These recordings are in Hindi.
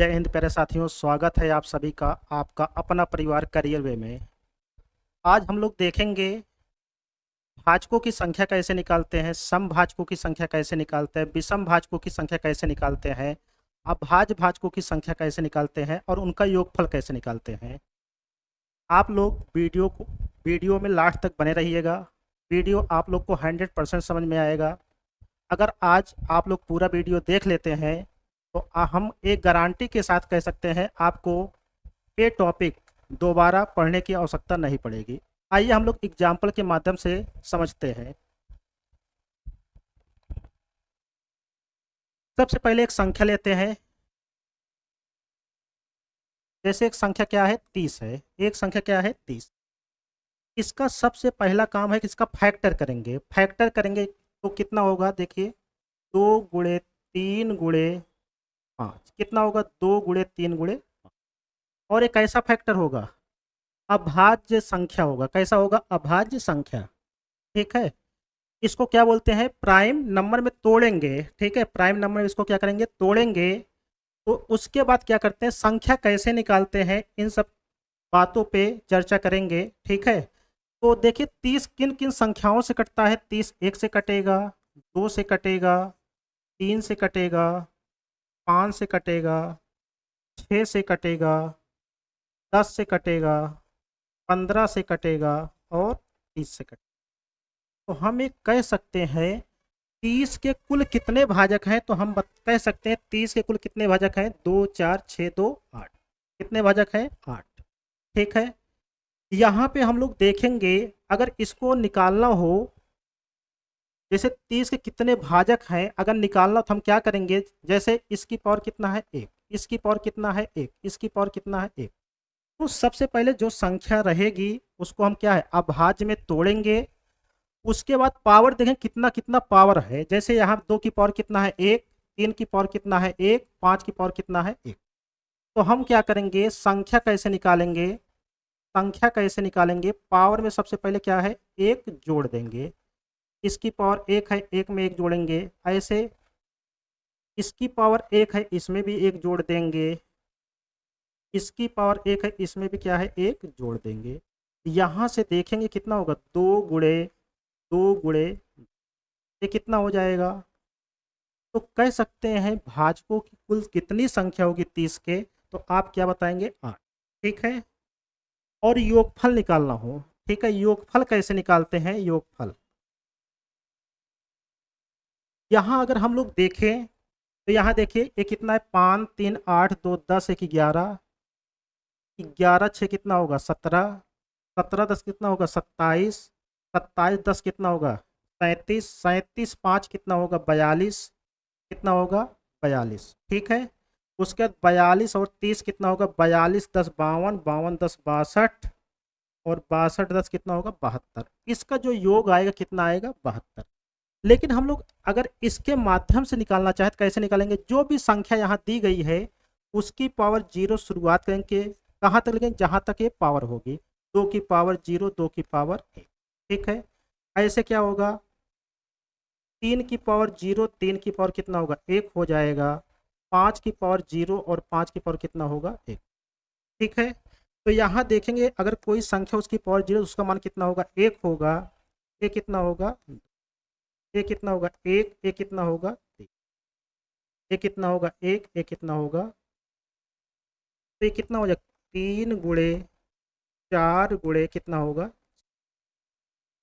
जय हिंद प्यारे साथियों, स्वागत है आप सभी का आपका अपना परिवार करियर वे में। आज हम लोग देखेंगे भाजकों की संख्या कैसे निकालते हैं, समभाजकों की संख्या कैसे निकालते हैं, विषम भाजकों की संख्या कैसे निकालते हैं, अभाज्य भाजकों की संख्या कैसे निकालते हैं और उनका योगफल कैसे निकालते हैं। आप लोग वीडियो में लास्ट तक बने रहिएगा। वीडियो आप लोग को 100% समझ में आएगा। अगर आज आप लोग पूरा वीडियो देख लेते हैं तो हम एक गारंटी के साथ कह सकते हैं आपको ये टॉपिक दोबारा पढ़ने की आवश्यकता नहीं पड़ेगी। आइए हम लोग एग्जाम्पल के माध्यम से समझते हैं। सबसे पहले एक संख्या लेते हैं। जैसे एक संख्या क्या है, 30 है। एक संख्या क्या है, 30। इसका सबसे पहला काम है कि इसका फैक्टर करेंगे। फैक्टर करेंगे तो कितना होगा, देखिए 2 × 3 × 5 कितना होगा, 2 × 3 × 5। और एक ऐसा फैक्टर होगा अभाज्य संख्या होगा। कैसा होगा, अभाज्य संख्या। ठीक है, इसको क्या बोलते हैं, प्राइम नंबर में तोड़ेंगे। ठीक है, प्राइम नंबर में इसको क्या करेंगे, तोड़ेंगे। तो उसके बाद क्या करते हैं, संख्या कैसे निकालते हैं, इन सब बातों पे चर्चा करेंगे। ठीक है, तो देखिए 30 किन किन संख्याओं से कटता है। 30 1 से कटेगा, 2 से कटेगा, 3 से कटेगा, 5 से कटेगा, 6 से कटेगा, 10 से कटेगा, 15 से कटेगा और 30 से कटेगा। तो हम एक कह सकते हैं 30 के कुल कितने भाजक हैं, तो हम कह सकते हैं 30 के कुल कितने भाजक हैं, 2 4 6 2 8। कितने भाजक हैं, 8। ठीक है, यहाँ पे हम लोग देखेंगे अगर इसको निकालना हो, जैसे 30 के कितने भाजक हैं अगर निकालना तो हम क्या करेंगे, जैसे इसकी पावर कितना है, 1, इसकी पावर कितना है, 1, इसकी पावर कितना है, 1। तो सबसे पहले जो संख्या रहेगी उसको हम क्या है, अभाज्य में तोड़ेंगे। उसके बाद पावर देखें कितना कितना पावर है। जैसे यहाँ 2 की पावर कितना है, 1, 3 की पावर कितना है, 1, 5 की पावर कितना है, 1। तो हम क्या करेंगे, संख्या कैसे निकालेंगे, संख्या कैसे निकालेंगे, पावर में सबसे पहले क्या है, 1 जोड़ देंगे। इसकी पावर 1 है, 1 में 1 जोड़ेंगे। ऐसे इसकी पावर 1 है, इसमें भी 1 जोड़ देंगे। इसकी पावर 1 है, इसमें भी क्या है, 1 जोड़ देंगे। यहाँ से देखेंगे कितना होगा, 2 गुणे ये कितना हो जाएगा। तो कह सकते हैं भाजकों की कुल कितनी संख्या होगी 30 के, तो आप क्या बताएंगे, 8। ठीक है, और योगफल निकालना हो। ठीक है, योगफल कैसे निकालते हैं, योगफल यहाँ अगर हम लोग देखें तो यहाँ देखिए ये कितना है, 5 3 8 2 10 1 11, 11 6 कितना होगा, 17, 17 10 कितना होगा, 27, 27 10 कितना होगा, 37, 37 5 कितना होगा, 42, कितना होगा, 42। ठीक है, उसके बाद 42 और 30 कितना होगा, 42 10 52, 52 10 62 और 62 10 कितना होगा, 72। इसका जो योग आएगा कितना आएगा, 72। लेकिन हम लोग अगर इसके माध्यम से निकालना चाहे तो कैसे निकालेंगे, जो भी संख्या यहाँ दी गई है उसकी पावर 0 शुरुआत करेंगे, कहाँ तक लेंगे, जहाँ तक ये पावर होगी। 2 की पावर 0, 2 की पावर 1। ठीक है, ऐसे क्या होगा, 3 की पावर 0, 3 की पावर कितना होगा, 1 हो जाएगा। 5 की पावर 0 और 5 की पावर कितना होगा, 1। ठीक है, तो यहाँ देखेंगे अगर कोई संख्या उसकी पावर 0 उसका मान कितना होगा, 1 होगा। ये कितना होगा, ये कितना होगा, 1, ये कितना होगा, 3। ये कितना होगा, 1, ये कितना होगा, तो ये कितना हो जाएगा, 3 × 4 कितना होगा,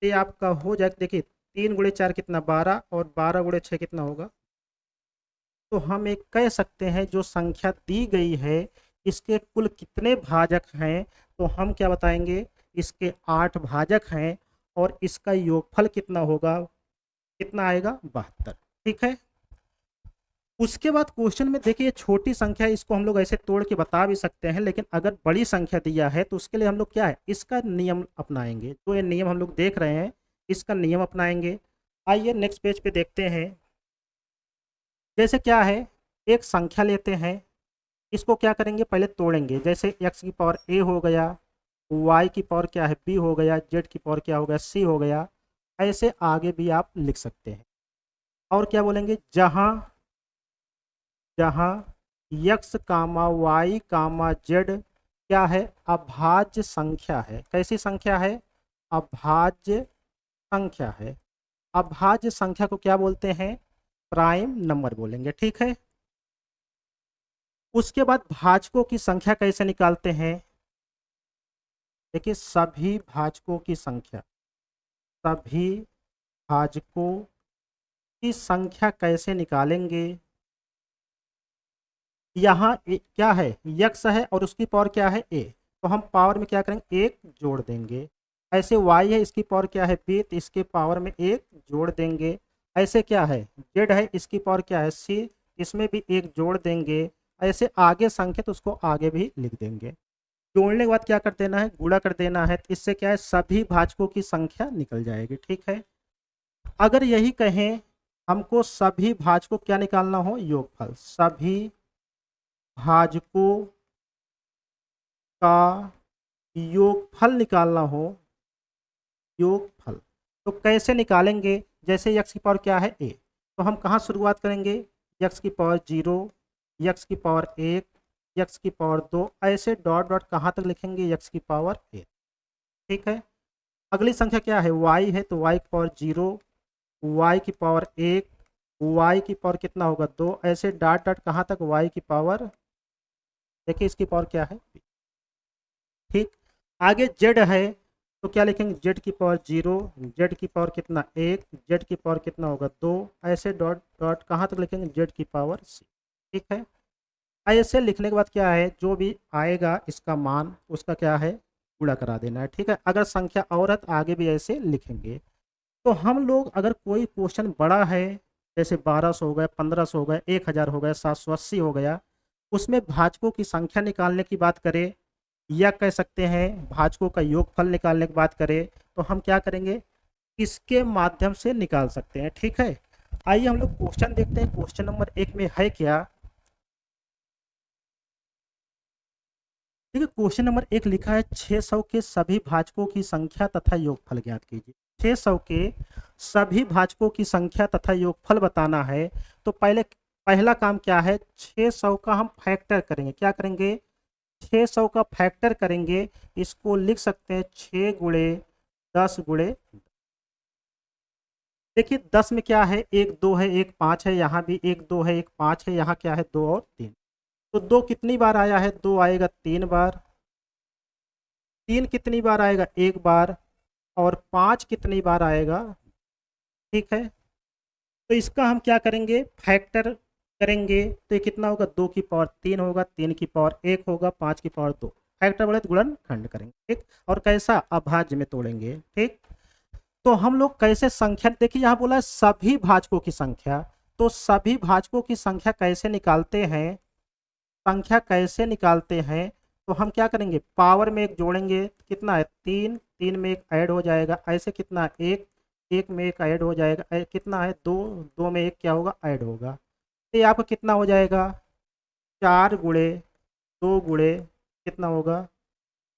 ये आपका हो जाएगा। देखिए 3 × 4 कितना, 12 और 12 × 6 कितना होगा। तो हम एक कह सकते हैं जो संख्या दी गई है इसके कुल कितने भाजक हैं, तो हम क्या बताएंगे, इसके 8 भाजक हैं और इसका योगफल कितना होगा, कितना आएगा, 72। ठीक है, उसके बाद क्वेश्चन में देखिए छोटी संख्या है, इसको हम लोग ऐसे तोड़ के बता भी सकते हैं, लेकिन अगर बड़ी संख्या दिया है तो उसके लिए हम लोग क्या है, इसका नियम अपनाएंगे। तो ये नियम हम लोग देख रहे हैं, इसका नियम अपनाएंगे। आइए नेक्स्ट पेज पे देखते हैं। जैसे क्या है, एक संख्या लेते हैं, इसको क्या करेंगे, पहले तोड़ेंगे। जैसे x की पावर a हो गया, y की पावर क्या है, b हो गया, z की पावर क्या हो गया, c हो गया। ऐसे आगे भी आप लिख सकते हैं। और क्या बोलेंगे, जहां जहां यक्स कामा वाई कामा जेड क्या है, अभाज्य संख्या है। कैसी संख्या है, अभाज्य संख्या है। अभाज्य संख्या को क्या बोलते हैं, प्राइम नंबर बोलेंगे, ठीक है। उसके बाद भाजकों की संख्या कैसे निकालते हैं, देखिए सभी भाजकों की संख्या, सभी भाजकों की संख्या कैसे निकालेंगे। यहाँ क्या है, यक्स है और उसकी पावर क्या है ए, तो हम पावर में क्या करेंगे, एक जोड़ देंगे। ऐसे वाई है, इसकी पावर क्या है बी, तो इसके पावर में एक जोड़ देंगे। ऐसे क्या है, जेड है, इसकी पावर क्या है सी, इसमें भी एक जोड़ देंगे। ऐसे आगे संख्या तो उसको आगे भी लिख देंगे। जोड़ने के बाद क्या कर देना है, गुणा कर देना है, तो इससे क्या है, सभी भाजकों की संख्या निकल जाएगी, ठीक है। अगर यही कहें हमको सभी भाजकों क्या निकालना हो, योगफल, सभी भाजकों का योगफल निकालना हो, योगफल, तो कैसे निकालेंगे, जैसे यक्स की पावर क्या है ए, तो हम कहाँ शुरुआत करेंगे, यक्स की पावर 0, यक्स की पावर 1, यक्स की पावर 2, ऐसे डॉट डॉट कहाँ तक लिखेंगे, यक्स की पावर 1, ठीक है। अगली संख्या क्या है, y है, तो y की पावर 0, y की पावर 1, y की पावर कितना होगा 2, ऐसे डॉट डॉट कहाँ तक, y की पावर, देखिए इसकी पावर क्या है, ठीक। आगे जेड है, तो क्या लिखेंगे, जेड की पावर 0, जेड की पावर कितना 1, जेड की पावर कितना होगा 2, ऐसे डॉट डॉट कहाँ तक लिखेंगे, जेड की पावर सी, ठीक है। ऐसे लिखने के बाद क्या है, जो भी आएगा इसका मान उसका क्या है, गुणा करा देना है, ठीक है। अगर संख्या और है तो आगे भी ऐसे लिखेंगे। तो हम लोग अगर कोई क्वेश्चन बड़ा है, जैसे 1200 हो गया, 1500 हो गया, 1000 हो गया, 780 हो गया, उसमें भाजकों की संख्या निकालने की बात करें, या कह सकते हैं भाजकों का योगफल निकालने की बात करें, तो हम क्या करेंगे, इसके माध्यम से निकाल सकते हैं, ठीक है। आइए हम लोग क्वेश्चन देखते हैं, क्वेश्चन नंबर 1 में है क्या। देखिए क्वेश्चन नंबर 1 लिखा है 600 के सभी भाजकों की संख्या तथा योगफल ज्ञात कीजिए। 600 के सभी भाजकों की संख्या तथा योगफल बताना है। तो पहला काम क्या है, 600 का हम फैक्टर करेंगे, क्या करेंगे, 600 का फैक्टर करेंगे। इसको लिख सकते हैं 6 गुणे 10 गुणे, देखिए 10 में क्या है, एक 2 है, एक 5 है, यहाँ भी एक 2 है, एक 5 है, यहाँ क्या है 2 और 3, तो 2 कितनी बार आया है, 2 आएगा 3 बार, 3 कितनी बार आएगा, एक बार, और 5 कितनी बार आएगा, ठीक है। तो इसका हम क्या करेंगे, फैक्टर करेंगे, तो ये कितना होगा, 2 की पावर 3 होगा, 3 की पावर 1 होगा, 5 की पावर 2, फैक्टर बोले तो गुणन खंड करेंगे, ठीक। और कैसा, अभाज्य में तोड़ेंगे, ठीक। तो हम लोग कैसे संख्या, देखिए यहाँ बोला है सभी भाजकों की संख्या, तो सभी भाजकों की संख्या कैसे निकालते हैं, संख्या कैसे निकालते हैं, तो हम क्या करेंगे, पावर में एक जोड़ेंगे, कितना है 3, 3 में एक ऐड हो जाएगा, ऐसे कितना है 1, 1 में एक ऐड हो जाएगा, कितना है 2, 2 में एक क्या होगा, ऐड होगा, तो ये आपका कितना हो जाएगा, 4 गुणे 2 गुणे कितना होगा,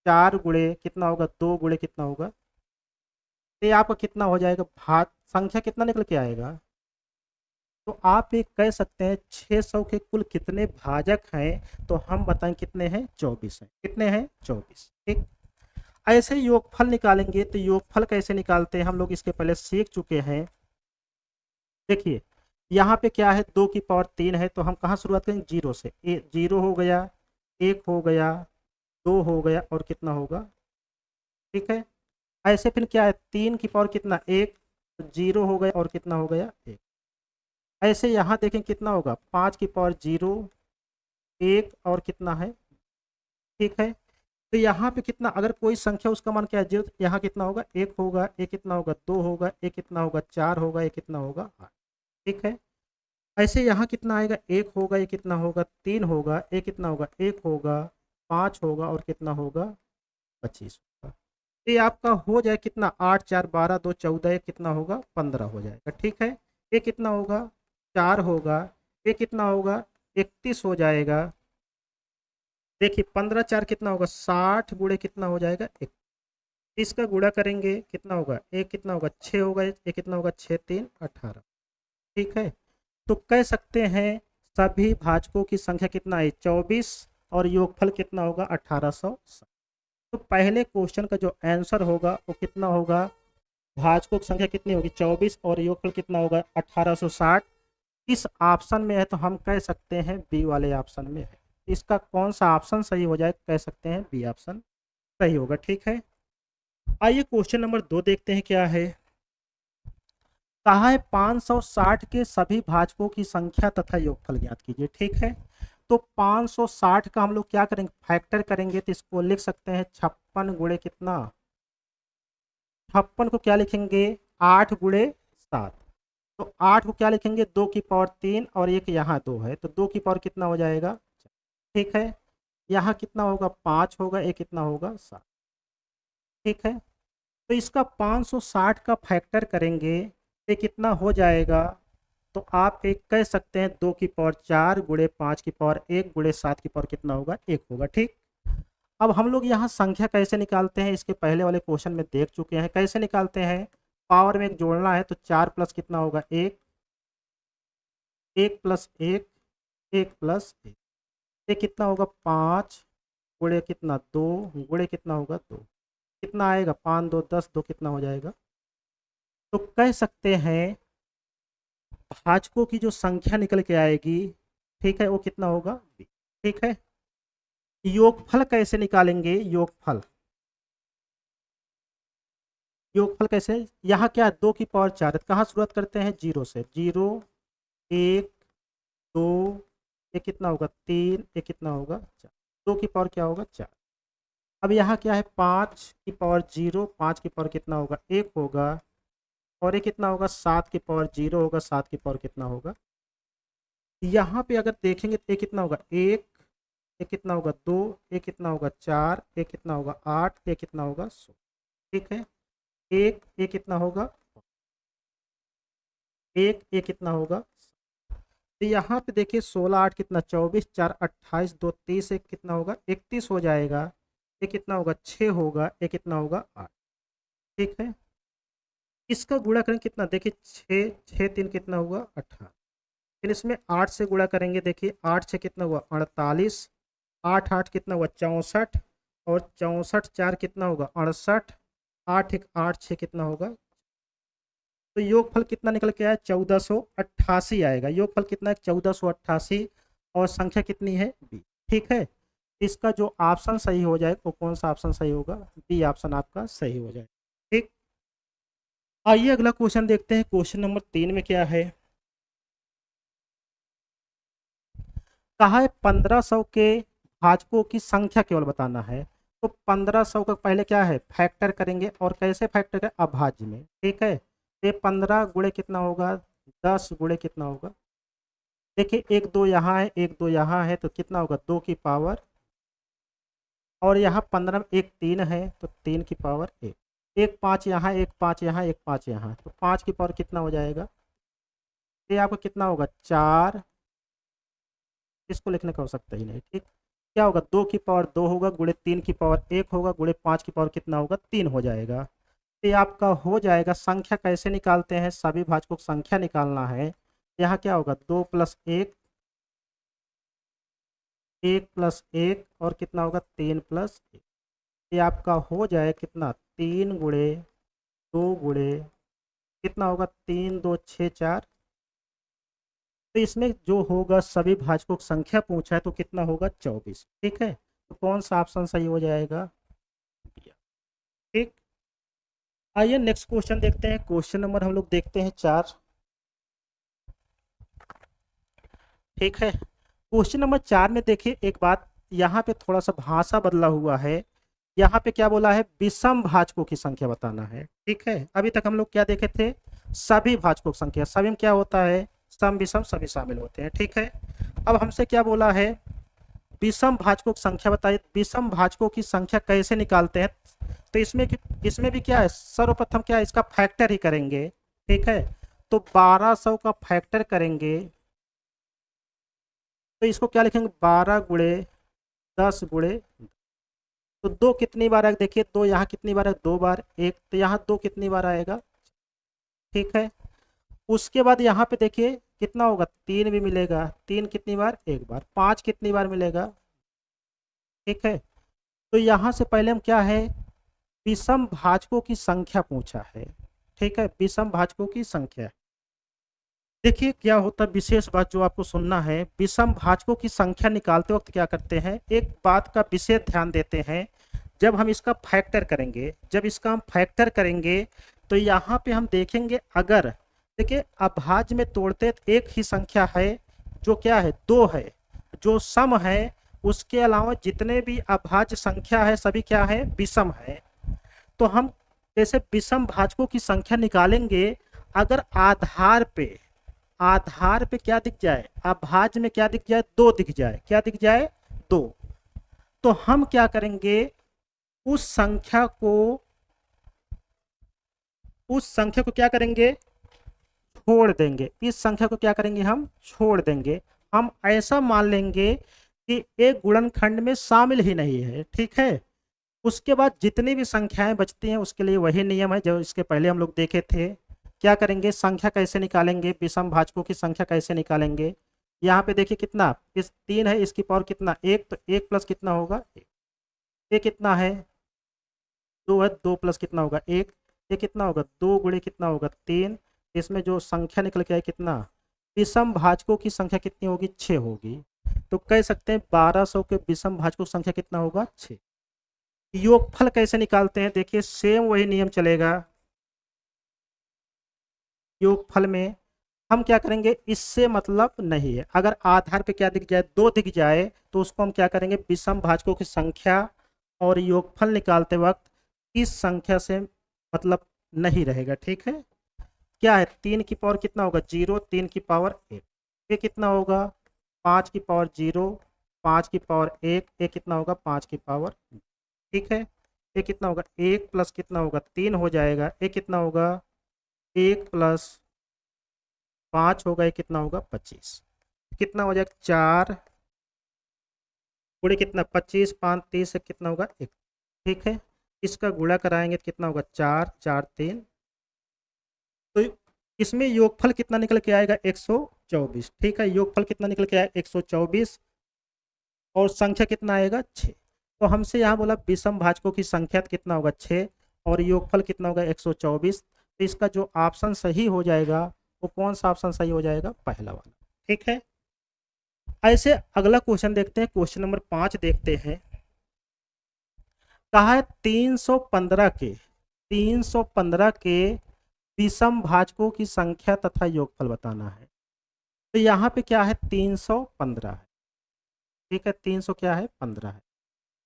4 गुणे कितना होगा, 2 गुणे कितना होगा, तो ये आपका कितना हो जाएगा, भाग संख्या कितना निकल के आएगा। तो आप ये कह सकते हैं 600 के कुल कितने भाजक हैं, तो हम बताएं कितने हैं, 24 हैं, कितने हैं 24, ठीक। ऐसे योगफल निकालेंगे, तो योगफल कैसे निकालते हैं हम लोग इसके पहले सीख चुके हैं। देखिए यहाँ पे क्या है, 2 की पावर 3 है, तो हम कहाँ शुरुआत करेंगे, 0 से, 0 हो गया, 1 हो गया, 2 हो गया, और कितना होगा, ठीक है। ऐसे फिर क्या है, 3 की पावर कितना 1, 0 हो गया, और कितना हो गया 1, ऐसे यहाँ देखें कितना होगा, 5 की पावर 0, 1, और कितना है, ठीक है। तो यहाँ पे कितना, अगर कोई संख्या उसका मान क्या है 0, यहाँ कितना होगा 1 होगा, एक कितना होगा 2 होगा, एक कितना होगा 4 होगा, एक कितना होगा 8, ठीक है। ऐसे यहाँ कितना आएगा, 1 होगा, ये कितना होगा 3 होगा, एक कितना होगा 1 होगा, 5 होगा, और कितना होगा 25 होगा। ये आपका हो जाए कितना, 8 4 12 2 14, ये कितना होगा 15 हो जाएगा, ठीक है। ये कितना होगा 4 होगा, ये कितना होगा 31 हो जाएगा। देखिए 15 4 कितना होगा, 60 गुणे कितना हो जाएगा 1, इसका गुणा करेंगे कितना होगा, एक कितना होगा 6 होगा, एक कितना होगा 6 3 18, ठीक है। तो कह सकते हैं सभी भाजकों की संख्या कितना है 24 और योगफल कितना होगा 1860। तो पहले क्वेश्चन का जो आंसर होगा वो कितना होगा, भाजकों की संख्या कितनी होगी 24 और योगफल कितना होगा 1860। इस ऑप्शन में है तो हम कह सकते हैं बी वाले ऑप्शन में है। इसका कौन सा ऑप्शन सही हो जाए, कह सकते हैं बी ऑप्शन सही होगा। ठीक है, आइए क्वेश्चन नंबर 2 देखते हैं क्या है। कहा है 560 के सभी भाजकों की संख्या तथा योगफल ज्ञात कीजिए। ठीक है, तो 560 का हम लोग क्या करेंगे, फैक्टर करेंगे, तो इसको लिख सकते हैं 56 गुणे कितना, 56 को क्या लिखेंगे 8 गुणे 7। तो 8 को क्या लिखेंगे 2 की पावर 3 और एक यहाँ 2 है, तो 2 की पावर कितना हो जाएगा। ठीक है, यहाँ कितना होगा 5 होगा, एक कितना होगा 7। ठीक है, तो इसका 560 का फैक्टर करेंगे तो कितना हो जाएगा, तो आप एक कह सकते हैं 2 की पावर 4 गुणे 5 की पावर 1 गुणे 7 की पावर कितना होगा 1 होगा। ठीक, अब हम लोग यहाँ संख्या कैसे निकालते हैं, इसके पहले वाले क्वेश्चन में देख चुके हैं कैसे निकालते हैं। पावर में एक जोड़ना है तो 4 प्लस कितना होगा 1, 1 प्लस 1, 1 प्लस 1, ये कितना होगा 5 गुणे कितना 2 गुणे कितना होगा 2, कितना आएगा 5 2 10, 2 कितना हो जाएगा। तो कह सकते हैं भाजकों की जो संख्या निकल के आएगी, ठीक है, वो कितना होगा बी। ठीक है, योगफल कैसे निकालेंगे, योगफल, योगफल कैसे, यहाँ क्या है 2 की पावर 4 है, कहाँ शुरुआत करते हैं 0 से, 0 1 2, ये कितना होगा 3, ये कितना होगा 4, 2 की पावर क्या होगा 4। अब यहाँ क्या है 5 की पावर 0, 5 की पावर कितना होगा 1 होगा, और ये कितना होगा 7 की पावर 0 होगा, 7 की पावर कितना होगा। यहाँ पे अगर देखेंगे तो ये कितना होगा 1, ये कितना होगा 2, ये कितना होगा 4, ये कितना होगा 8, ये कितना होगा 16। ठीक है, एक ये कितना होगा 1, ये कितना होगा। तो यहाँ पे देखिए 16 8 कितना 24, 4 28, 2 30, एक कितना होगा 31 हो जाएगा, ये कितना होगा 6 होगा, ये कितना होगा 8। ठीक है, इसका गुणा करें कितना, देखिए 6 6 3 कितना हुआ 18, फिर इसमें 8 से गुणा करेंगे, देखिए 8 से कितना हुआ 48, 8 8 कितना हुआ 64, और 64 4 कितना होगा 68, 8 1 8 6 कितना होगा। तो योगफल कितना निकल के आया 1488 आएगा, योगफल कितना है 1488, और संख्या कितनी है बी। ठीक है, इसका जो ऑप्शन सही हो जाए वो कौन सा ऑप्शन सही होगा, बी ऑप्शन आपका सही हो जाए। ठीक, आइए अगला क्वेश्चन देखते हैं, क्वेश्चन नंबर 3 में क्या है। कहा है 1500 के भाजकों की संख्या केवल बताना है। तो 1500 का पहले क्या है फैक्टर करेंगे, और कैसे फैक्टर करें अभाज्य में। ठीक है, ये 15 गुणे कितना होगा 10 गुणे कितना होगा, देखिए 1 2 यहाँ है 1 2 यहाँ है, तो कितना होगा 2 की पावर, और यहाँ 15 में 1 3 है तो 3 की पावर 1, 1 5 यहाँ 1 5 यहाँ 1 5 यहाँ, तो 5 की पावर कितना हो जाएगा, ये आपका कितना होगा 4, इसको लिखने का हो सकता ही नहीं। ठीक, क्या होगा 2 की पावर 2 होगा गुणे 3 की पावर 1 होगा गुणे 5 की पावर कितना होगा 3 हो जाएगा। तो ये आपका हो जाएगा। संख्या कैसे निकालते हैं, सभी भाजकों की संख्या निकालना है। यहाँ क्या होगा 2 प्लस 1, 1 प्लस 1, और कितना होगा 3 प्लस 1, ये आपका हो जाए कितना 3 गुणे 2 गुणे कितना होगा 3 2 6 4। तो इसमें जो होगा सभी भाजकों की संख्या पूछा है तो कितना होगा 24। ठीक है, तो कौन सा ऑप्शन सही हो जाएगा। ठीक, आइए नेक्स्ट क्वेश्चन देखते हैं, क्वेश्चन नंबर हम लोग देखते हैं 4। ठीक है, क्वेश्चन नंबर 4 में देखिए एक बात, यहाँ पे थोड़ा सा भाषा बदला हुआ है। यहाँ पे क्या बोला है विषम भाजकों की संख्या बताना है। ठीक है, अभी तक हम लोग क्या देखे थे सभी भाजकों की संख्या, सभी में क्या होता है सम विषम सभी शामिल होते हैं। ठीक है, अब हमसे क्या बोला है विषम भाजकों की संख्या बताइए, विषम भाजकों की संख्या कैसे निकालते हैं। तो इसमें भी क्या है सर्वप्रथम क्या है इसका फैक्टर ही करेंगे। ठीक है, तो 1200 का फैक्टर करेंगे तो इसको क्या लिखेंगे 12 गुणे 10 गुणे, तो 2 कितनी बार आएगा देखिए 2 यहाँ कितनी बार है 2 बार, 1 तो यहाँ 2 कितनी बार आएगा। ठीक है, उसके बाद यहाँ पे देखिए कितना होगा, 3 भी मिलेगा, 3 कितनी बार, एक बार, 5 कितनी बार मिलेगा, ठीक है। तो यहाँ से पहले हम क्या है, विषम भाजकों की संख्या पूछा है, ठीक है, विषम भाजकों की संख्या। देखिए क्या होता है, विशेष बात जो आपको सुनना है, विषम भाजकों की संख्या निकालते वक्त क्या करते हैं, एक बात का विशेष ध्यान देते हैं। जब हम इसका फैक्टर करेंगे, जब इसका हम फैक्टर करेंगे तो यहाँ पे हम देखेंगे, अगर देखिए अभाज्य में तोड़ते एक ही संख्या है जो क्या है, 2 है, जो सम है, उसके अलावा जितने भी अभाज्य संख्या है सभी क्या है, विषम है। तो हम जैसे विषम भाजकों की संख्या निकालेंगे, अगर आधार पे क्या दिख जाए, अभाज्य में क्या दिख जाए, 2 दिख जाए, क्या दिख जाए, 2, तो हम क्या करेंगे, उस संख्या को क्या करेंगे, छोड़ देंगे, इस संख्या को क्या करेंगे, हम छोड़ देंगे। हम ऐसा मान लेंगे कि एक गुणनखंड में शामिल ही नहीं है, ठीक है। उसके बाद जितनी भी संख्याएं बचती हैं उसके लिए वही नियम है जो इसके पहले हम लोग देखे थे। क्या करेंगे, संख्या कैसे निकालेंगे, विषम भाजकों की संख्या कैसे निकालेंगे। यहाँ पे देखिए कितना, इस 3 है, इसकी पावर कितना, 1, तो 1 प्लस कितना होगा, ये कितना है, 2 है, 2 प्लस कितना होगा, 1, ये कितना होगा, 2 गुणे कितना होगा, 3, इसमें जो संख्या निकल के आए कितना, विषम भाजकों की संख्या कितनी होगी, 6 होगी। तो कह सकते हैं 1200 के विषम भाजकों की संख्या कितना होगा, 6। योगफल कैसे निकालते हैं, देखिए सेम वही नियम चलेगा। योगफल में हम क्या करेंगे, इससे मतलब नहीं है, अगर आधार पे क्या दिख जाए, 2 दिख जाए, तो उसको हम क्या करेंगे, विषम भाजकों की संख्या और योगफल निकालते वक्त इस संख्या से मतलब नहीं रहेगा, ठीक है। क्या है, 3 की पावर कितना होगा, 0, 3 की पावर 1, ये कितना होगा, 5 की पावर 0, 5 की पावर 1, ये कितना होगा, 5 की पावर, ठीक है। ये कितना होगा, 1 प्लस कितना होगा, 3 हो जाएगा, ये कितना होगा, 1 प्लस 5 होगा, ये कितना होगा, 25, कितना हो जाएगा, 4 गुणे कितना, 25, 5 30 से कितना होगा, 1, ठीक है। इसका गुणा कराएंगे तो कितना होगा, 4 4 3, तो इसमें योगफल कितना निकल के आएगा, 124, ठीक है। योगफल कितना निकल के आएगा, 124, और संख्या कितना आएगा, 6। तो हमसे यहाँ बोला विषम भाजकों की संख्या कितना होगा, 6, और योगफल कितना होगा, 124। तो इसका जो ऑप्शन सही हो जाएगा वो कौन सा ऑप्शन सही हो जाएगा, पहला वाला, ठीक है। ऐसे अगला क्वेश्चन देखते हैं, क्वेश्चन नंबर 5 देखते हैं। कहा है 315 के विषम भाजकों की संख्या तथा योगफल बताना है। तो यहाँ पे क्या है, 315 है, ठीक है, 300 क्या है, 15 है।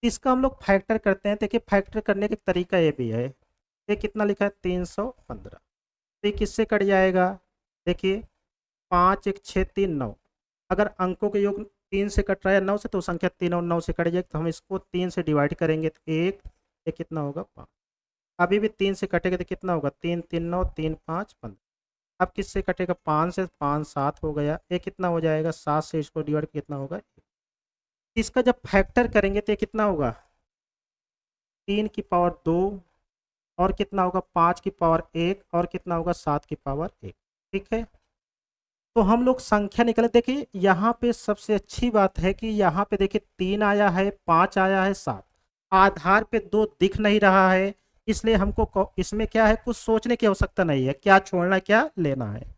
इसका हम लोग फैक्टर करते हैं, देखिए फैक्टर करने का तरीका ये भी है, ये कितना लिखा है, 315, तो ये किससे कट जाएगा, देखिए 5 1 6 3 9, अगर अंकों के योग 3 से कट रहा है 9 से, तो संख्या 3 और 9 से कट जाएगी, तो हम इसको 3 से डिवाइड करेंगे तो 1, ये कितना होगा, 5, अभी भी 3 से कटेगा तो कितना होगा, 3 3 9 3 5 15, अब किससे कटेगा, 5 से, 5 7 हो गया, ये कितना हो जाएगा, 7 से इसको डिवाइड कितना होगा, इसका जब फैक्टर करेंगे तो ये कितना होगा, 3 की पावर 2, और कितना होगा, 5 की पावर 1, और कितना होगा, 7 की पावर 1, ठीक है। तो हम लोग संख्या निकले, देखिए यहाँ पे सबसे अच्छी बात है कि यहाँ पे देखिए 3 आया है, 5 आया है, 7, आधार पे 2 दिख नहीं रहा है, इसलिए हमको इसमें क्या है, कुछ सोचने की आवश्यकता नहीं है, क्या छोड़ना क्या लेना है।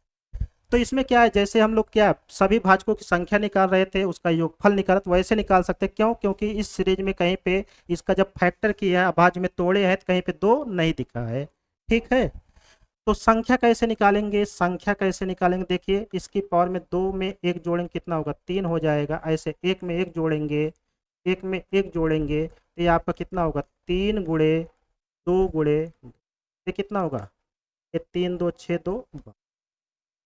तो इसमें क्या है, जैसे हम लोग क्या सभी भाजकों की संख्या निकाल रहे थे, उसका योगफल निकाला, तो वैसे निकाल सकते हैं, क्यों, क्योंकि इस सीरीज में कहीं पे इसका जब फैक्टर किया है, अभाज्य में तोड़े हैं, तो कहीं पे 2 नहीं दिखा है, ठीक है। तो संख्या कैसे निकालेंगे, संख्या कैसे निकालेंगे, देखिए इसकी पावर में 2 में 1 जोड़ेंगे कितना होगा, 3 हो जाएगा, ऐसे 1 में 1 जोड़ेंगे, 1 में 1 जोड़ेंगे, तो ये आपका कितना होगा, 3 गुणे 2 गुणे, ये कितना होगा, ये 3 2 6 2,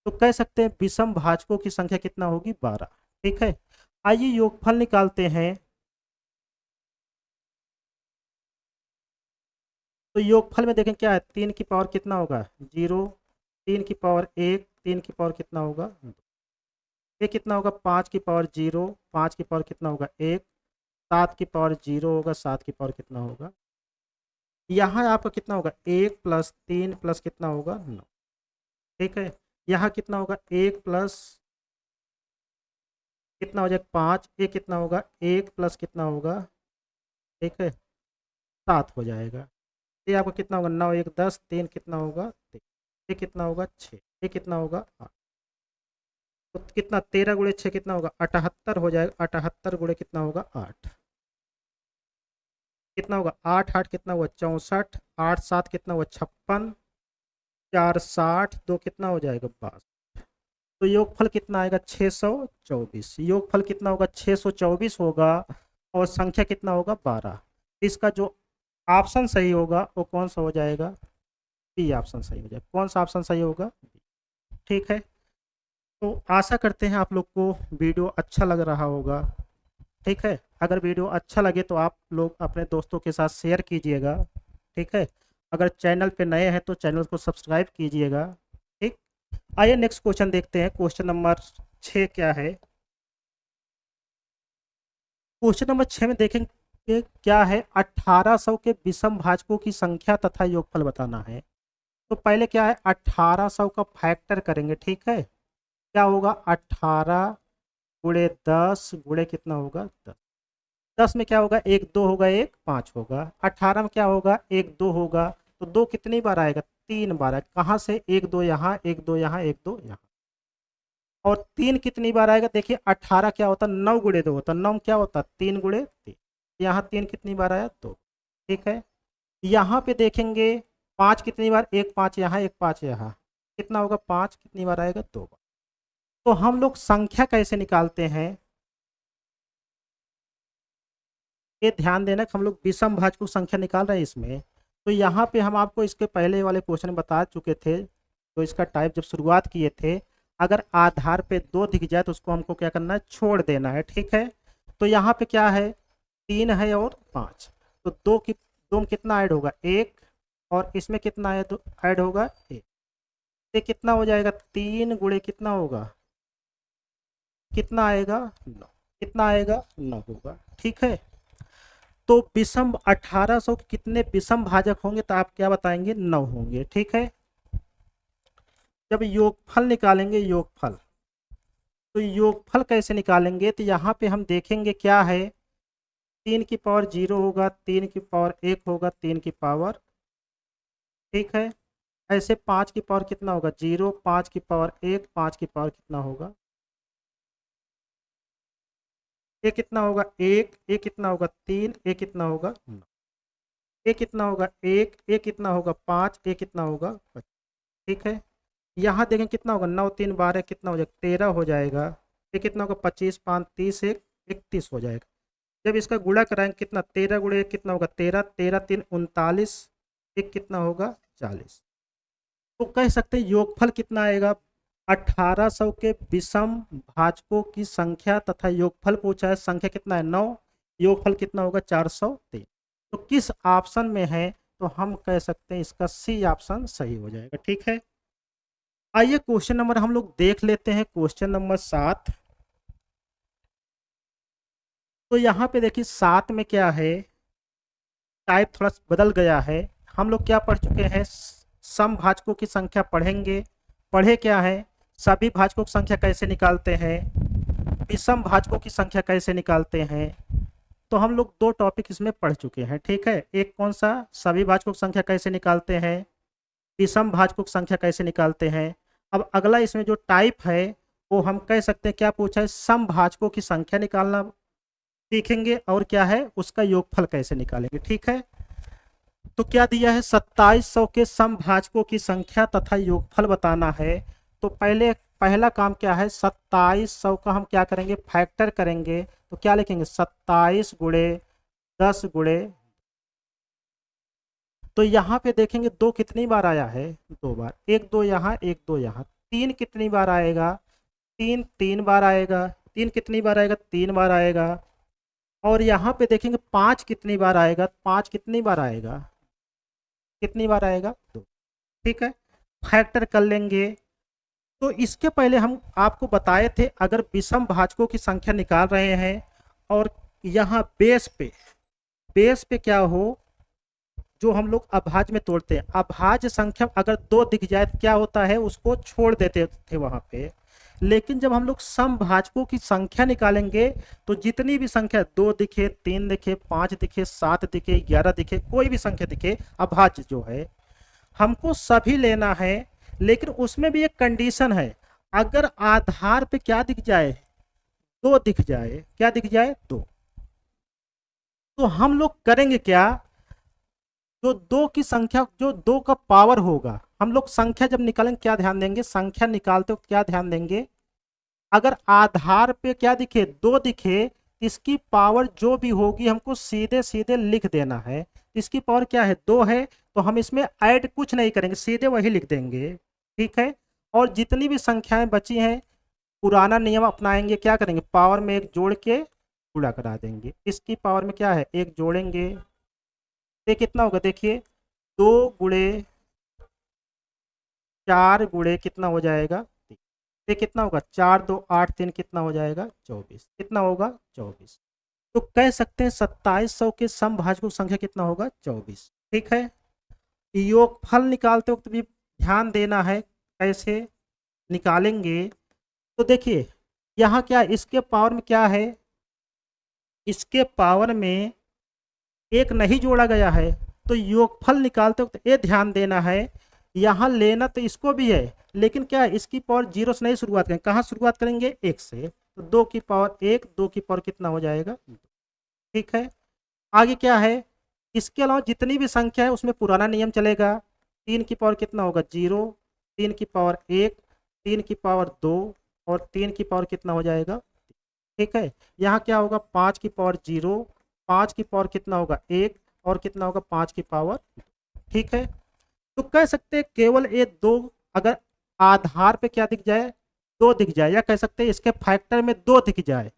तो कह सकते हैं विषम भाजकों की संख्या कितना होगी, 12, ठीक है। आइए योगफल निकालते हैं। तो योगफल में देखें क्या है, 3 की पावर कितना होगा, 0, 3 की पावर 1, 3 की पावर कितना होगा, 2, ये कितना होगा, 5 की पावर 0, 5 की पावर कितना होगा, 1, 7 की पावर 0 होगा, 7 की पावर कितना होगा, यहाँ आपका कितना होगा, 1 प्लस 3 प्लस कितना होगा, 9, ठीक है। यहाँ कितना होगा 1 प्लस कितना हो जाएगा 5, ये कितना होगा 1 प्लस कितना होगा, ठीक है 7 हो जाएगा। ये आपका कितना होगा 9 1 10, 3 कितना होगा 3, ये कितना होगा 6, ये कितना होगा 8। तो कितना 13 गुणे 6 कितना होगा 78 हो जाएगा। 78 गुणे कितना होगा 8, कितना होगा 8 8 कितना हुआ 64, 8 7 कितना हुआ 56, 4 60, 2 कितना हो जाएगा 62। तो योगफल कितना आएगा 624। योगफल कितना होगा 624 होगा और संख्या कितना होगा 12। इसका जो ऑप्शन सही होगा वो कौन सा हो जाएगा, बी ऑप्शन सही हो जाएगा। कौन सा ऑप्शन सही होगा, ठीक है। तो आशा करते हैं आप लोग को वीडियो अच्छा लग रहा होगा, ठीक है। अगर वीडियो अच्छा लगे तो आप लोग अपने दोस्तों के साथ शेयर कीजिएगा, ठीक है। अगर चैनल पे नए हैं तो चैनल को सब्सक्राइब कीजिएगा, ठीक। आइए नेक्स्ट क्वेश्चन देखते हैं। क्वेश्चन नंबर 6 क्या है। क्वेश्चन नंबर 6 में देखेंगे क्या है, 1800 के विषम भाजकों की संख्या तथा योगफल बताना है। तो पहले क्या है 1800 का फैक्टर करेंगे, ठीक है। क्या होगा 18 गुणे 10 गुणे कितना होगा 10। 10 में क्या होगा 1 2 होगा, 1 5 होगा। 18 में क्या होगा 1 2 होगा, तो 2 कितनी बार आएगा 3 बार आएगा। कहाँ से 1 2 यहाँ, 1 2 यहाँ, 1 2 यहाँ। और 3 कितनी बार आएगा, देखिए 18 क्या होता है 9 गुणे 2 होता है, 9 क्या होता है 3 गुणे 3। यहाँ 3 कितनी बार आया 2, ठीक है। यहाँ पे देखेंगे 5 कितनी बार, 1 5 यहाँ, 1 5 यहाँ, कितना होगा 5 कितनी बार आएगा 2 बार। तो हम लोग संख्या कैसे निकालते हैं, ये ध्यान देना कि हम लोग विषम भाजकों की संख्या निकाल रहे हैं इसमें। तो यहाँ पे हम आपको इसके पहले वाले क्वेश्चन में बता चुके थे, तो इसका टाइप जब शुरुआत किए थे, अगर आधार पे 2 दिख जाए तो उसको हमको क्या करना है छोड़ देना है, ठीक है। तो यहाँ पे क्या है 3 है और 5, तो 2 में कितना ऐड होगा 1, और इसमें कितना है तो ऐड होगा 1। ये कितना हो जाएगा 3 गुणे कितना होगा, कितना आएगा 9, कितना आएगा 9 होगा, ठीक है। तो विषम 1800 के कितने विषम भाजक होंगे, तो आप क्या बताएंगे 9 होंगे, ठीक है। जब योगफल निकालेंगे योगफल, तो योगफल कैसे निकालेंगे, तो यहाँ पे हम देखेंगे क्या है 3 की पावर 0 होगा, 3 की पावर 1 होगा, 3 की पावर, ठीक है। ऐसे 5 की पावर कितना होगा 0, 5 की पावर 1, 5 की पावर कितना होगा, ये कितना होगा 1, ये कितना होगा 3, ये कितना होगा 9, ये कितना होगा 1, ये कितना होगा 5, ये कितना होगा 25, ठीक है। यहाँ देखें कितना होगा 9 3 12 कितना हो जाएगा 13 हो जाएगा। ये कितना होगा 25 5 30 1 31 हो जाएगा। जब इसका गुणा कराएंगे कितना 13 गुणे 1 कितना होगा 13, 13 3 39, एक कितना होगा 40। तो कह सकते हैं योगफल कितना आएगा 1800 के विषम भाजकों की संख्या तथा योगफल पूछा है, संख्या कितना है 9, योगफल कितना होगा 403। तो किस ऑप्शन में है, तो हम कह सकते हैं इसका सी ऑप्शन सही हो जाएगा, ठीक है। आइए क्वेश्चन नंबर हम लोग देख लेते हैं, क्वेश्चन नंबर 7। तो यहाँ पे देखिए 7 में क्या है, टाइप थोड़ा बदल गया है। हम लोग क्या पढ़ चुके हैं, सम भाजकों की संख्या पढ़ेंगे। पढ़े क्या है, सभी भाजकों की संख्या कैसे निकालते हैं, विषम भाजकों की संख्या कैसे निकालते हैं। तो हम लोग 2 टॉपिक इसमें पढ़ चुके हैं, ठीक है। एक कौन सा, सभी भाजकों की संख्या कैसे निकालते हैं, विषम भाजकों की संख्या कैसे निकालते हैं। अब अगला इसमें जो टाइप है वो हम कह सकते हैं क्या पूछा है, सम भाजकों की संख्या निकालना सीखेंगे, और क्या है उसका योगफल कैसे निकालेंगे, ठीक है। तो क्या दिया है 2700 के समभाजकों की संख्या तथा योगफल बताना है। तो पहला काम क्या है 2700 का हम क्या करेंगे फैक्टर करेंगे। तो क्या लिखेंगे 27 गुणे 10 गुणे, तो यहाँ पे देखेंगे 2 कितनी बार आया है 2 बार, 1 2 यहाँ 1 2 यहाँ। 3 कितनी बार आएगा 3 3 बार आएगा, 3 कितनी बार आएगा 3 बार आएगा। और यहाँ पे देखेंगे 5 कितनी बार आएगा, 5 कितनी बार आएगा, कितनी बार आएगा 2, ठीक है। फैक्टर कर लेंगे। तो इसके पहले हम आपको बताए थे अगर विषम भाजकों की संख्या निकाल रहे हैं और यहाँ बेस पे क्या हो जो हम लोग अभाज्य में तोड़ते हैं, अभाज्य संख्या अगर दो दिख जाए तो क्या होता है, उसको छोड़ देते थे वहां पे। लेकिन जब हम लोग समभाजकों की संख्या निकालेंगे तो जितनी भी संख्या, दो दिखे, तीन दिखे, पांच दिखे, सात दिखे, 11 दिखे, कोई भी संख्या दिखे, अभाज्य जो है हमको सभी लेना है। लेकिन उसमें भी एक कंडीशन है, अगर आधार पे क्या दिख जाए, दो दिख जाए, क्या दिख जाए, दो, तो हम लोग करेंगे क्या, जो दो की संख्या, जो दो का पावर होगा, हम लोग संख्या जब निकालेंगे क्या ध्यान देंगे, संख्या निकालते वक्त क्या ध्यान देंगे, अगर आधार पे क्या दिखे, दो दिखे, इसकी पावर जो भी होगी हमको सीधे सीधे लिख देना है। इसकी पावर क्या है, दो है, तो हम इसमें ऐड कुछ नहीं करेंगे, सीधे वही लिख देंगे। ठीक है। और जितनी भी संख्याएं बची हैं, पुराना नियम अपनाएंगे, क्या करेंगे, पावर में एक जोड़ के गुणा करा देंगे। इसकी पावर में क्या है, एक जोड़ेंगे, ये कितना होगा, देखिए, दो गुणे चार गुणे कितना हो जाएगा, ये कितना होगा, चार दो आठ, तीन कितना हो जाएगा, 24, कितना होगा, 24। तो कह सकते हैं 2700 के समभाजकों की संख्या कितना होगा, 24। ठीक है। योगफल निकालते वक्त भी ध्यान देना है, कैसे निकालेंगे, तो देखिए यहाँ क्या, इसके पावर में क्या है, इसके पावर में एक नहीं जोड़ा गया है, तो योगफल निकालते वक्त ये ध्यान देना है, यहाँ लेना तो इसको भी है, लेकिन क्या है, इसकी पावर जीरो से नहीं शुरुआत करेंगे, कहाँ शुरुआत करेंगे, एक से, तो दो की पावर एक, दो की पावर कितना हो जाएगा, ठीक है। आगे क्या है, इसके अलावा जितनी भी संख्या है उसमें पुराना नियम चलेगा, तीन की पावर कितना होगा, जीरो, तीन की पावर एक, तीन की पावर दो, और तीन की पावर कितना हो जाएगा, ठीक है। यहाँ क्या होगा, पाँच की पावर जीरो, पाँच की पावर कितना होगा, एक, और कितना होगा, पाँच की पावर, ठीक है। तो कह सकते हैं केवल ये दो, अगर आधार पे क्या दिख जाए, दो दिख जाए, या कह सकते हैं इसके फैक्टर में दो दिख जाए,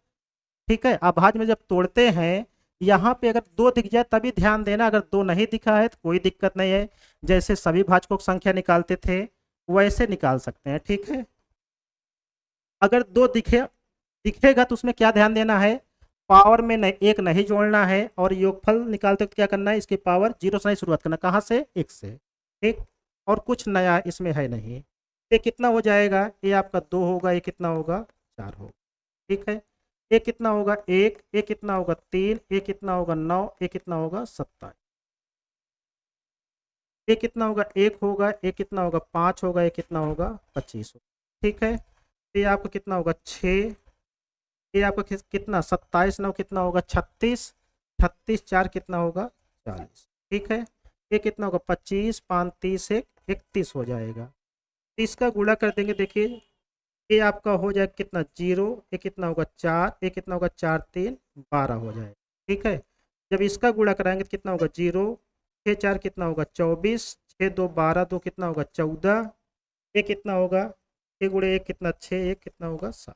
ठीक है। अभाज्य में जब तोड़ते हैं, यहाँ पे अगर दो दिख जाए तभी ध्यान देना, अगर दो नहीं दिखा है तो कोई दिक्कत नहीं है, जैसे सभी भाजकों की संख्या निकालते थे वैसे निकाल सकते हैं, ठीक है। अगर दो दिखेगा तो उसमें क्या ध्यान देना है, पावर में नहीं, एक नहीं जोड़ना है, और योगफल निकालते वक्त क्या करना है, इसकी पावर जीरो से नहीं शुरुआत करना, कहाँ से, एक से, ठीक। और कुछ नया इसमें है नहीं। ये कितना हो जाएगा, ये आपका दो होगा, ये कितना होगा, चार होगा, ठीक है। ये कितना होगा, एक, ये कितना होगा, तीन, ये कितना होगा, नौ, ये कितना होगा, 27, ये कितना होगा, एक होगा, ये कितना होगा, पाँच होगा, ये कितना होगा, 25 होगा, ठीक है। ये आपका कितना होगा, छः, ये आपका कितना, 27 नौ कितना होगा, 36, 36 चार कितना होगा, 40, ठीक है। ये कितना होगा, 25, 5 30 एक, 31 हो जाएगा। 30 का गुणा कर देंगे, देखिए ये आपका हो जाएगा कितना, जीरो, ये कितना होगा, चार, ये कितना होगा, चार तीन 12 हो जाएगा, ठीक है। जब इसका गुणा कराएंगे तो कितना होगा, जीरो, छः चार कितना होगा, 24, छः दो 12, दो कितना होगा, 14, ये कितना होगा, छः गुणे एक कितना, छः, एक कितना होगा, 7,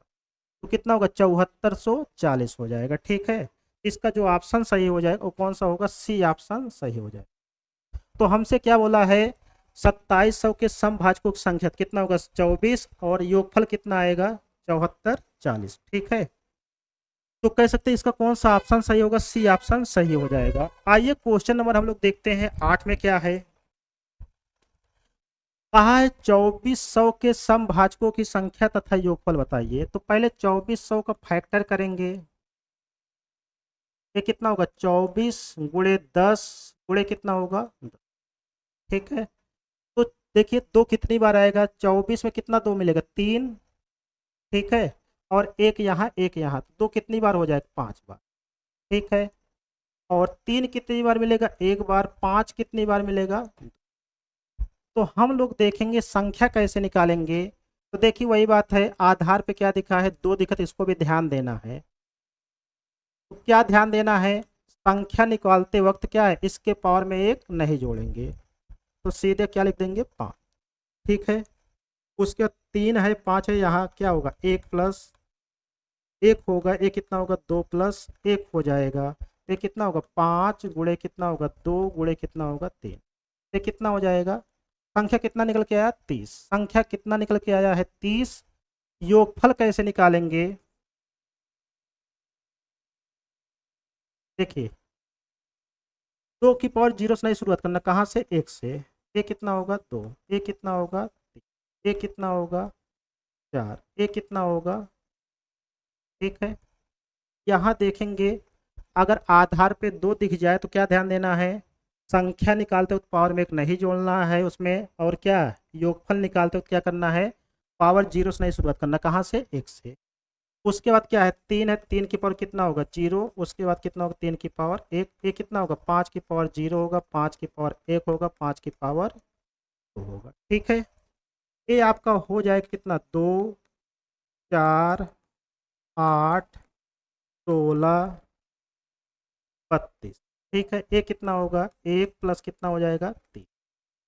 तो कितना होगा, 7440 हो जाएगा, ठीक है। इसका जो ऑप्शन सही हो जाएगा वो कौन सा होगा, सी ऑप्शन सही हो जाएगा। तो हमसे क्या बोला है, 2700 के समभाजकों की संख्या कितना होगा, 24, और योगफल कितना आएगा, 7440, ठीक है। तो कह सकते हैं इसका कौन सा ऑप्शन सही होगा, सी ऑप्शन सही हो जाएगा। आइए क्वेश्चन नंबर हम लोग देखते हैं 8 में क्या है, कहा है 2400 के समभाजकों की संख्या तथा योगफल बताइए। तो पहले 2400 का फैक्टर करेंगे, ये कितना होगा, 24 गुणे 10 गुणे कितना होगा, ठीक है। तो देखिए दो कितनी बार आएगा, 24 में कितना दो मिलेगा, तीन, ठीक है। और एक यहाँ, एक यहाँ, तो दो कितनी बार हो जाएगा, 5 बार, ठीक है। और तीन कितनी बार मिलेगा, एक बार, पाँच कितनी बार मिलेगा। तो हम लोग देखेंगे संख्या कैसे निकालेंगे। तो देखिए वही बात है, आधार पे क्या दिखा है, दो दिखा, तो इसको भी ध्यान देना है। तो क्या ध्यान देना है, संख्या निकालते वक्त क्या है, इसके पावर में एक नहीं जोड़ेंगे, तो सीधे क्या लिख देंगे, 5, ठीक है। उसके बाद तीन है, पाँच है, यहाँ क्या होगा, एक प्लस एक होगा, एक कितना होगा, दो प्लस एक हो जाएगा, ये कितना होगा, 5 गुणे कितना होगा, दो गुणे कितना होगा, तीन, ये कितना हो जाएगा, संख्या कितना निकल के आया, 30, संख्या कितना निकल के आया है, 30। योगफल कैसे निकालेंगे, देखिए 2 की पावर 0 से नहीं शुरुआत करना, कहाँ से, 1 से। ये कितना होगा 2, ये कितना होगा 3, ये कितना होगा 4, ये कितना होगा, ठीक है। यहाँ देखेंगे अगर आधार पे 2 दिख जाए तो क्या ध्यान देना है, संख्या निकालते वक्त पावर में 1 नहीं जोड़ना है उसमें, और क्या योगफल निकालते वक्त क्या करना है, पावर 0 से नहीं शुरुआत करना, कहाँ से, 1 से। उसके बाद क्या है, 3 है, 3 की पावर कितना होगा 0, उसके बाद कितना होगा 3 की पावर 1, ये कितना होगा 5 की पावर 0 होगा, 5 की पावर 1 होगा, 5 की पावर 2 होगा, ठीक है। ये आपका हो जाएगा कितना, 2, 4, 8, 16, 32, ठीक है। ये कितना होगा, 1 प्लस कितना हो जाएगा 3,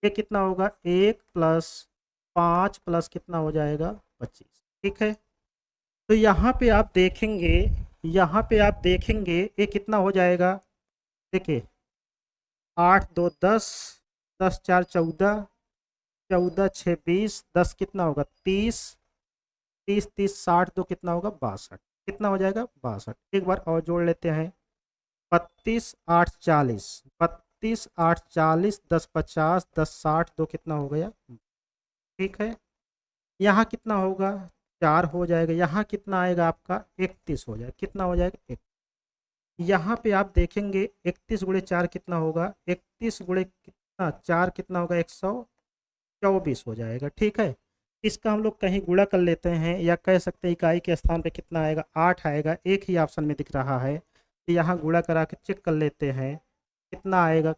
ये कितना होगा 1 प्लस 5 प्लस कितना हो जाएगा 25, ठीक है। तो यहाँ पे आप देखेंगे, यहाँ पे आप देखेंगे ये कितना हो जाएगा, देखिए 8 2 10, 10 4 14, 14 6 20, 10 कितना होगा 30, 30 30 60 2 कितना होगा 62, कितना हो जाएगा 62। एक बार और जोड़ लेते हैं, 32 8 40, 32 8 40, 10 50, 10 60 2 कितना हो गया, ठीक है। यहाँ कितना होगा 4 हो जाएगा, यहाँ कितना आएगा आपका 31 हो जाएगा, कितना हो जाएगा 1। यहाँ पे आप देखेंगे 31 गुणे 4 कितना होगा, 31 गुणे कितना 4 कितना होगा 124 हो जाएगा, ठीक है। इसका हम लोग कहीं गुणा कर लेते हैं, या कह सकते हैं इकाई के स्थान पे कितना आएगा 8 आएगा, एक ही ऑप्शन में दिख रहा है, तो यहाँ गुणा करा के चेक कर लेते हैं कितना आएगा,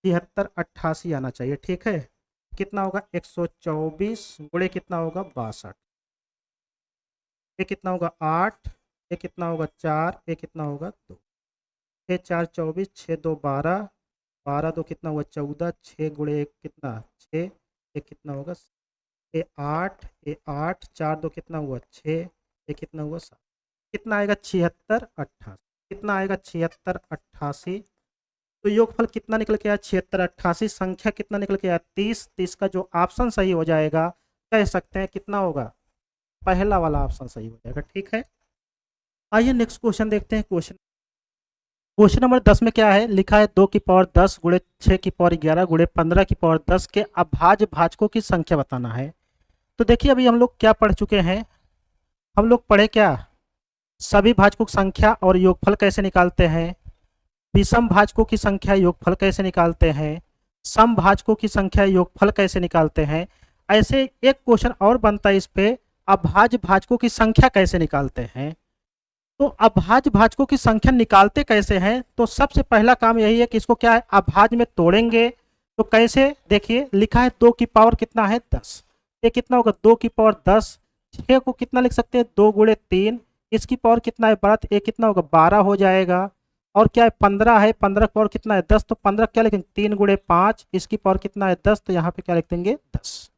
73 88 आना चाहिए, ठीक है। कितना होगा 124 गुणे कितना होगा 62, ये कितना होगा 8, ये कितना होगा 4, ये कितना होगा 2, 6 4 24, 6 2 12, 12 2 कितना हुआ 14, 6 गुणे 1 कितना 6, ये कितना होगा, ये 8, ये 8, 4 2 कितना हुआ 6, ये कितना हुआ 7, कितना आएगा 76 88, कितना आएगा 76 88। तो योगफल कितना निकल के आया 76 88, संख्या कितना निकल के आया 30, 30 का जो ऑप्शन सही हो जाएगा कह सकते हैं कितना होगा, पहला वाला ऑप्शन सही हो जाएगा, ठीक है। आइए नेक्स्ट क्वेश्चन देखते हैं। क्वेश्चन नंबर 10 में क्या है, लिखा है 2 की पावर 10 गुणे 6 की पावर 11 गुणे 15 की पावर 10 के अभाज्य भाजकों की संख्या बताना है। तो देखिए अभी हम लोग क्या पढ़ चुके हैं, हम लोग पढ़े क्या, सभी भाजकों की संख्या और योगफल कैसे निकालते हैं, विषम भाजकों की संख्या योगफल कैसे निकालते हैं, सम भाजकों की संख्या योगफल कैसे निकालते हैं। ऐसे एक क्वेश्चन और बनता है इस पे, अभाज्य भाजकों की संख्या कैसे निकालते हैं। तो अभाज्य भाजकों की संख्या निकालते कैसे हैं, तो सबसे पहला काम यही है कि इसको क्या है अभाज्य में तोड़ेंगे। तो कैसे, देखिए लिखा है 2 की पावर कितना है 10, ये कितना होगा 2 की पावर 10, 6 को कितना लिख सकते हैं 2 गुणे 3, इसकी पावर कितना है 12, ये कितना होगा 12 हो जाएगा। और क्या है 15 है, 15 की पावर कितना है 10, तो 15 क्या लिखेंगे 3 गुणे 5, इसकी पावर कितना है 10, तो यहाँ पे क्या लिख देंगे 10।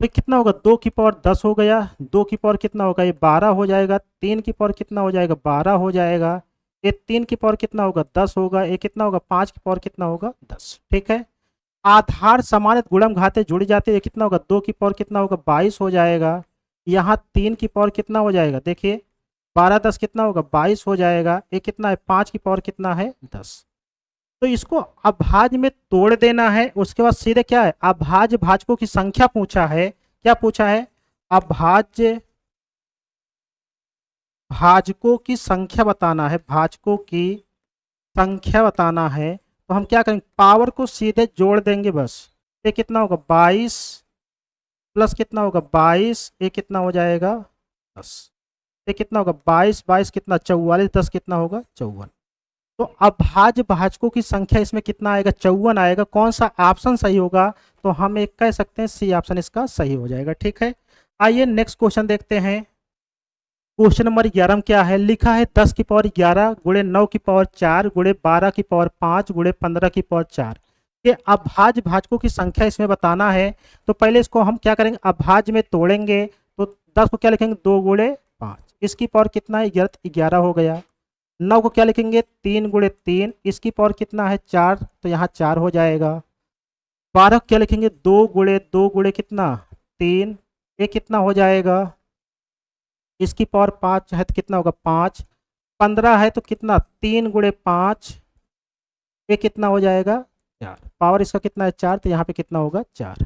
तो कितना होगा 2 की पावर 10 हो गया, 2 की पावर कितना होगा ये 12 हो जाएगा, 3 की पावर कितना हो जाएगा 12 हो जाएगा, ये 3 की पावर कितना होगा 10 होगा, ये कितना होगा 5 की पावर कितना होगा 10, ठीक है। आधार समान गुणम घाते जुड़ जाते, ये कितना होगा 2 की पावर कितना होगा 22 हो जाएगा, यहाँ 3 की पावर कितना हो जाएगा, देखिए 12 10 कितना होगा 22 हो जाएगा, ये कितना है 5 की पावर कितना है 10। तो इसको अभाज्य में तोड़ देना है, उसके बाद सीधे क्या है अभाज्य भाजकों की संख्या पूछा है, क्या पूछा है अभाज्य भाजकों की संख्या बताना है, भाजकों की संख्या बताना है। तो हम क्या करेंगे पावर को सीधे जोड़ देंगे बस, ये कितना होगा 22 प्लस कितना होगा 22, ये कितना हो जाएगा 10, ये कितना होगा 22 22 कितना 44, 10 कितना होगा 54। तो अभाज्य भाजकों की संख्या इसमें कितना आएगा 54 आएगा। कौन सा ऑप्शन सही होगा, तो हम एक कह सकते हैं सी ऑप्शन इसका सही हो जाएगा, ठीक है। आइए नेक्स्ट क्वेश्चन देखते हैं। क्वेश्चन नंबर 11 में क्या है, लिखा है 10 की पावर 11 गुणे 9 की पावर 4 गुणे 12 की पावर 5 गुणे 15 की पावर 4 ये अभाज्य भाजकों की संख्या इसमें बताना है। तो पहले इसको हम क्या करेंगे अभाज्य में तोड़ेंगे, तो 10 को क्या लिखेंगे 2 गुणे 5, इसकी पावर कितना है 11 हो गया। 9 को क्या लिखेंगे 3 गुणे 3, इसकी पावर कितना है 4, तो यहाँ 4 हो जाएगा। 12 को क्या लिखेंगे 2 गुणे कितना 3, ये कितना हो जाएगा, इसकी पावर 5 है तो कितना होगा 5। 15 है तो कितना 3 गुणे 5, ये कितना हो जाएगा 4, पावर इसका कितना है 4, तो यहाँ पे कितना होगा 4।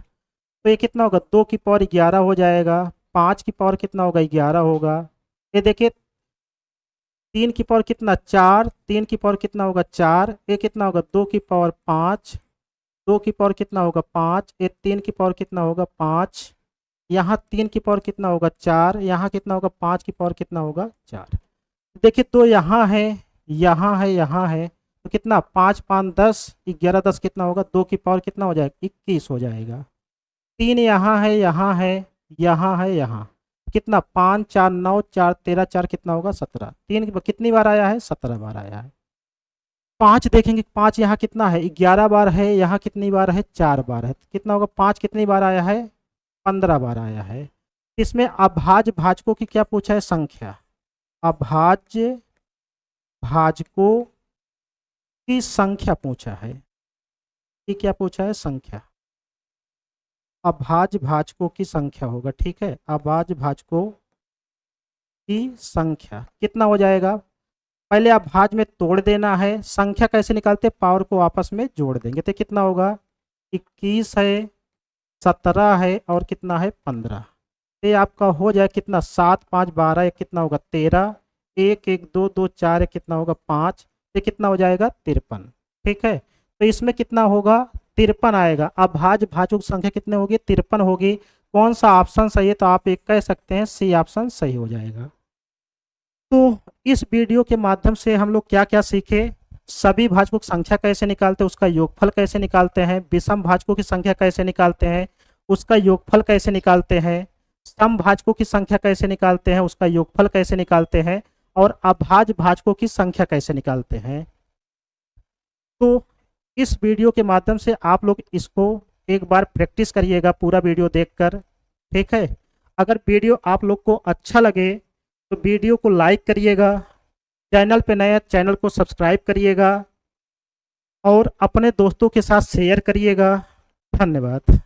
तो ये कितना होगा 2 की पावर 11 हो जाएगा, 5 की पावर कितना होगा 11 होगा। ये देखिए 3 की पावर कितना 4, 3 की पावर कितना होगा 4, ये कितना होगा 2 की पावर 5, 2 की पावर कितना होगा 5, ये 3 की पावर कितना होगा 5, यहाँ 3 की पावर कितना होगा 4, यहाँ कितना होगा 5 की पावर कितना होगा 4। देखिए तो यहाँ है, यहाँ है, यहाँ है, तो कितना 5 5 10, 11 10 कितना होगा 2 की पावर कितना हो जाएगा 21 हो जाएगा। 3 यहाँ है, यहाँ है, यहाँ है, यहाँ कितना 5 4 9 4 13 4 कितना होगा 17। 3 कितनी बार आया है 17 बार आया है। 5 देखेंगे 5 यहाँ कितना है 11 बार है, यहाँ कितनी बार है 4 बार है, तो कितना होगा 5 कितनी बार आया है 15 बार आया है। इसमें अभाज्य भाजकों की क्या पूछा है संख्या, अभाज्य भाजकों की संख्या पूछा है। ये क्या पूछा है संख्या, अभाज्य भाजकों की संख्या होगा, ठीक है। अभाज्य भाजकों की संख्या कितना हो जाएगा, पहले अभाज्य में तोड़ देना है, संख्या कैसे निकालते हैं पावर को आपस में जोड़ देंगे, तो कितना होगा 21 है, 17 है और कितना है 15। ये आपका हो जाए कितना 7 5 12, ये कितना होगा 13, 1 1 2 2 4, ये कितना होगा 5, ये कितना हो जाएगा 53, ठीक है। तो इसमें कितना होगा 53 आएगा। अभाज्य भाजकों की संख्या कितने होगी 53 होगी। कौन सा ऑप्शन सही है, तो आप एक कह सकते हैं सी ऑप्शन सही हो जाएगा। तो इस वीडियो के माध्यम से हम लोग क्या क्या सीखे, सभी भाजकों की संख्या कैसे निकालते हैं, उसका योगफल कैसे निकालते हैं, विषम भाजकों की संख्या कैसे निकालते हैं, उसका योगफल कैसे निकालते हैं, सम भाजकों की संख्या कैसे निकालते हैं, उसका योगफल कैसे निकालते हैं, और अभाज्य भाजकों की संख्या कैसे निकालते हैं। तो इस वीडियो के माध्यम से आप लोग इसको एक बार प्रैक्टिस करिएगा पूरा वीडियो देखकर, ठीक है। अगर वीडियो आप लोग को अच्छा लगे तो वीडियो को लाइक करिएगा, चैनल पे नया चैनल को सब्सक्राइब करिएगा और अपने दोस्तों के साथ शेयर करिएगा। धन्यवाद।